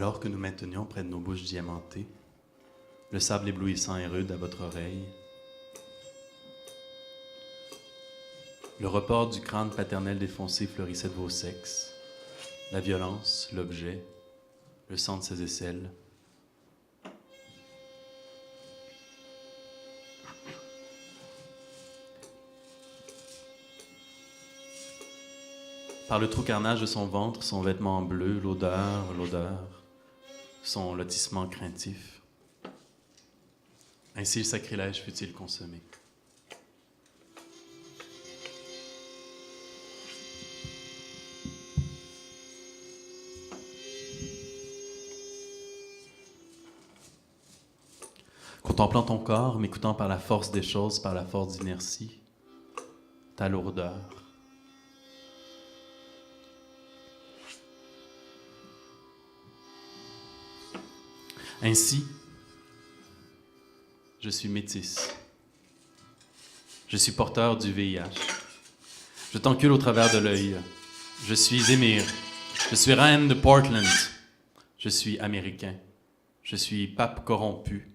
Alors que nous maintenions près de nos bouches diamantées, le sable éblouissant et rude à votre oreille, le report du crâne paternel défoncé fleurissait de vos sexes, la violence, l'objet, le sang de ses aisselles. Par le trou carnage de son ventre, son vêtement bleu, l'odeur, son lotissement craintif. Ainsi le sacrilège fut-il consommé. Contemplant ton corps, m'écoutant par la force des choses, par la force d'inertie, ta lourdeur. Ainsi, je suis métisse. Je suis porteur du VIH. Je t'encule au travers de l'œil. Je suis émir. Je suis reine de Portland. Je suis américain. Je suis pape corrompu.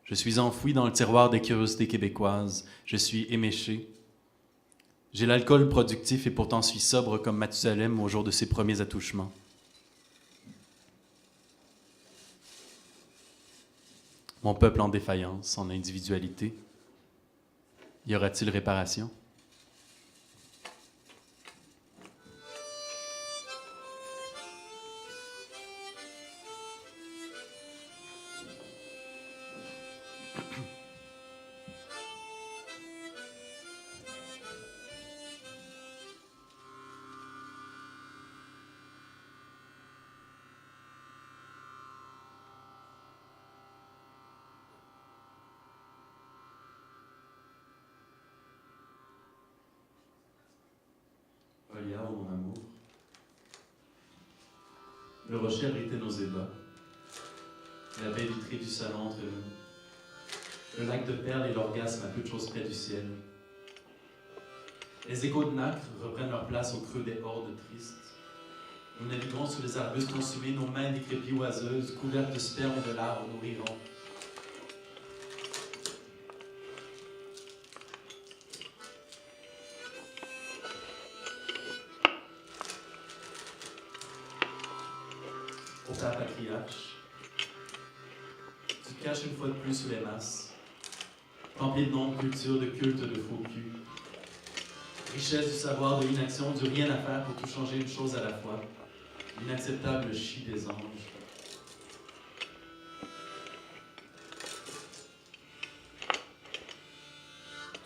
Je suis enfoui dans le tiroir des curiosités québécoises. Je suis éméché. J'ai l'alcool productif et pourtant suis sobre comme Mathusalem au jour de ses premiers attouchements. Mon peuple en défaillance, en individualité. Y aura-t-il réparation? Oliard, mon amour. Le rocher abritait nos ébats. La baie vitrée du salon entre nous. Le lac de perles et l'orgasme à peu de choses près du ciel. Les échos de nacre reprennent leur place au creux des hordes tristes. Nous naviguerons sous les arbustes consumés, nos mains décrépies oiseuses, couvertes de sperme et de larves, nous rirons. Pour ta patriarche, tu te caches une fois de plus sous les masses, rempli de noms, de culture, de culte, de faux cul. Richesse du savoir, de l'inaction, du rien à faire pour tout changer une chose à la fois. L'inacceptable chie des anges.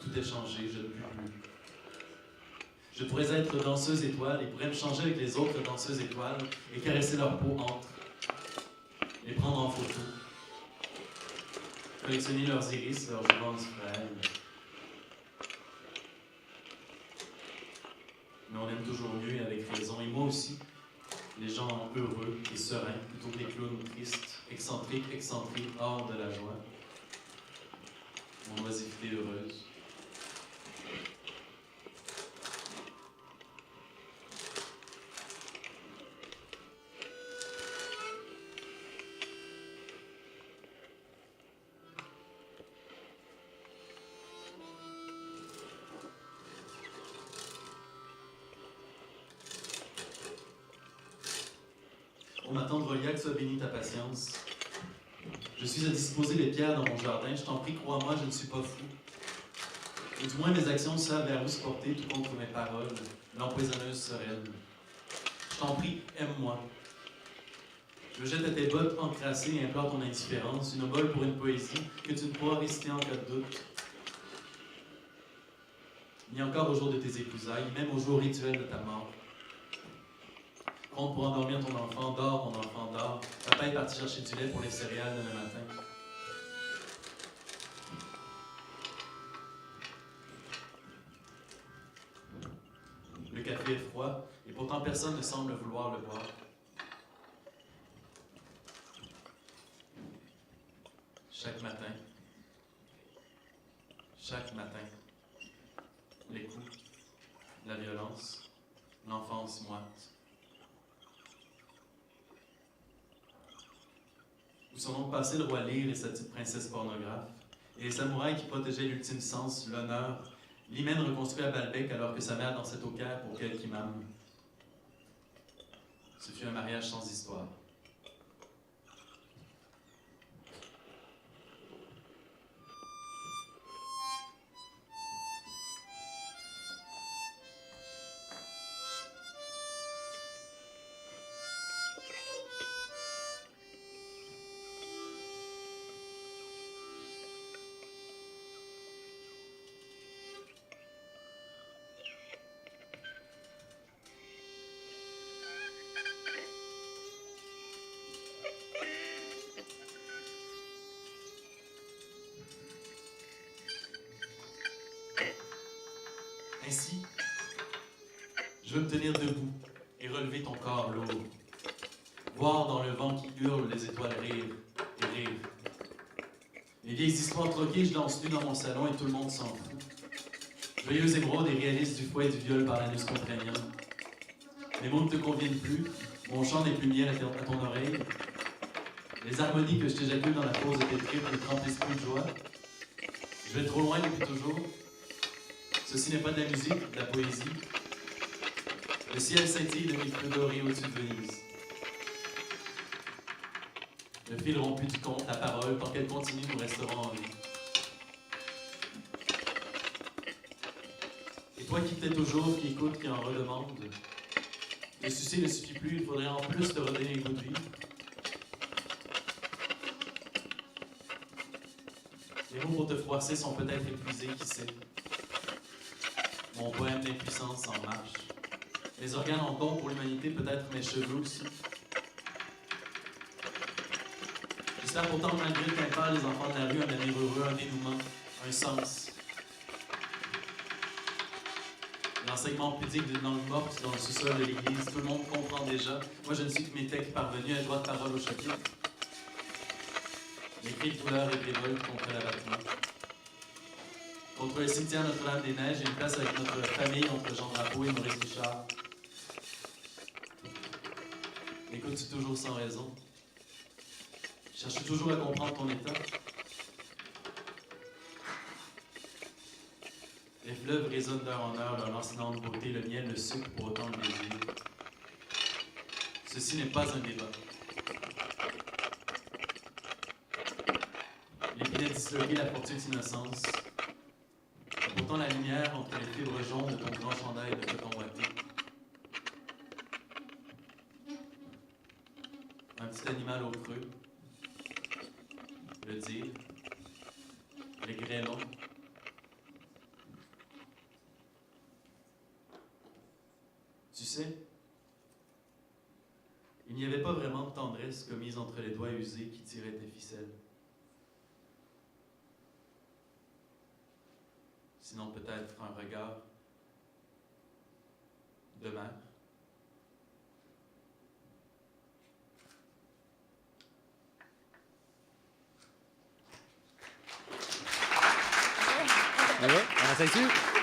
Tout est changé, je ne puis plus. Je pourrais être danseuse étoile et pourrais me changer avec les autres danseuses étoiles et caresser leur peau entre, les prendre en photo, collectionner leurs iris, leurs jouances frêles. Mais on aime toujours mieux et avec raison, et moi aussi, les gens heureux et sereins, plutôt que les clowns tristes, excentriques, hors de la joie. Mon oisiveté heureuse. Ô ma tendre Oliac, sois bénie ta patience. Je suis à disposer les pierres dans mon jardin. Je t'en prie, crois-moi, je ne suis pas fou. Et du moins, mes actions savent vers où se porter, tout contre mes paroles, l'empoisonneuse sereine. Je t'en prie, aime-moi. Je me jette à tes bottes encrassées et implore ton indifférence, une obole pour une poésie que tu ne pourras réciter en cas de doute. Ni encore au jour de tes épousailles, même au jour rituel de ta mort. Compte pour endormir ton enfant, dors, mon enfant, dors. Papa est parti chercher du lait pour les céréales demain matin. Le café est froid, et pourtant personne ne semble vouloir le boire. Chaque matin, les coups, la violence, l'enfance moite. Où sont donc passés le roi Lear et sa petite princesse pornographe, et les samouraïs qui protégeaient l'ultime sens, l'honneur, l'hymen reconstruit à Balbec alors que sa mère dansait au Caire pour quelques imams. Ce fut un mariage sans histoire. Ainsi, je veux me tenir debout et relever ton corps lourd. Voir dans le vent qui hurle les étoiles rire et rire. Les vieilles histoires troquées, je lance nu dans mon salon et tout le monde s'en fout. Joyeuse émeraude et réaliste du fouet et du viol par l'anus contraignant. Les mots ne te conviennent plus, mon chant n'est plus miel à ton oreille. Les harmonies que je t'éjacule dans la pose de tes tripes ne trempent plus de joie. Je vais trop loin depuis toujours. Ceci n'est pas de la musique, de la poésie. Le ciel scintille de mille feux dorés au-dessus de Venise. Le fil rompu du conte, la parole, tant qu'elle continue, nous resterons en vie. Et toi qui t'es toujours, qui écoute, qui en redemande, le sucer ne suffit plus, il faudrait en plus te redonner les goûts de vie. Les mots pour te froisser sont peut-être épuisés, qui sait. Mon poème d'impuissance en marche. Mes organes en don pour l'humanité, peut-être mes cheveux aussi. J'espère pourtant, malgré le quintal, les enfants de la rue, un avenir heureux, un dénouement, un sens. L'enseignement pudique d'une langue morte dans le sous-sol de l'église, tout le monde comprend déjà. Moi, je ne suis que mes textes parvenus à droit de parole au chapitre. Les cris de douleur et de révolte contre l'abattement. Contre le cimetière Notre-Dame-des-Neiges, j'ai une place avec notre famille, entre Jean Drapeau et Maurice Richard. Écoutes-tu toujours sans raison? Cherches-tu toujours à comprendre ton état? Les fleuves résonnent d'heure en heure leur lancinante beauté, le miel, le sucre pour autant le désir. Ceci n'est pas un débat. L'épinette disloquée, la fortuite innocence. Pourtant la lumière entre les fibres jaunes de ton grand chandail de coton ouaté. Un petit animal au creux. Le dire. Les grêlons. Tu sais, il n'y avait pas vraiment de tendresse commise entre les doigts usés qui tiraient tes ficelles. Sinon peut-être un regard de mère. On essaie-tu?